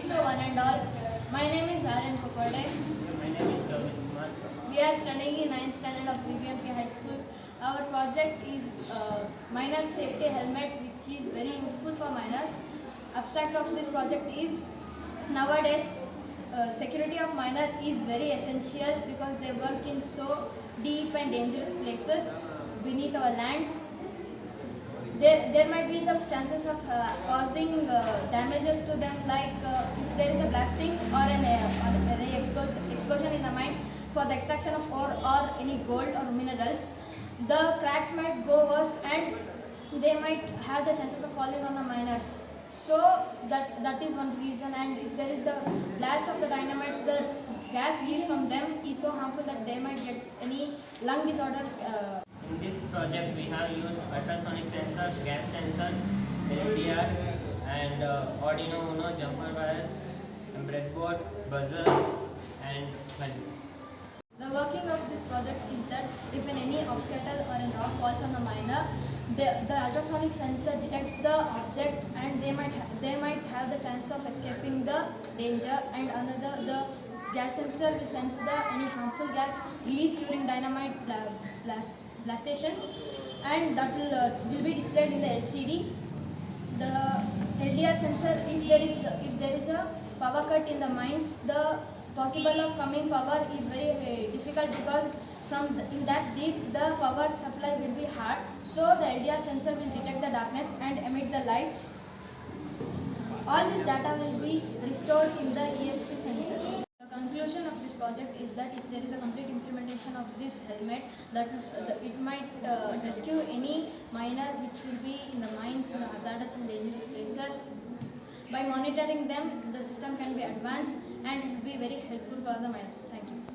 to one and all. My name is Aryan Kokode. My name is Gavis Kumar. We are studying in 9th standard of BBMP High School. Our project is minor safety helmet, which is very useful for minors. Abstract of this project is nowadays security of minor is very essential because they work in so deep and dangerous places beneath our lands. There might be the chances of causing damages to them, like if there is a blasting or an explosion in the mine for the extraction of ore or any gold or minerals. The cracks might go worse and they might have the chances of falling on the miners. So that is one reason. And if there is the blast of the dynamites, the gas released from them is so harmful that they might get any lung disorder. In this project, we have used ultrasonic sensor, gas sensor, LDR, and Arduino Uno jumper wires, and breadboard, buzzer, and helmet. The working of this project is that if any obstacle or a rock falls on a miner, the ultrasonic sensor detects the object and they might have the chance of escaping the danger. And another, the gas sensor will sense the any harmful gas released during dynamite blastations, and that will be displayed in the LCD. The LDR sensor, if there is a power cut in the mines, the possible of coming power is very difficult because in that deep the power supply will be hard. So the LDR sensor will detect the darkness and emit the lights. All this data will be restored in the ESP sensor. The conclusion of this project is that if there is a complete implementation of this helmet, that it might rescue any miner which will be in the mines, in the hazardous and dangerous places. By monitoring them, the system can be advanced and it will be very helpful for the miners. Thank you.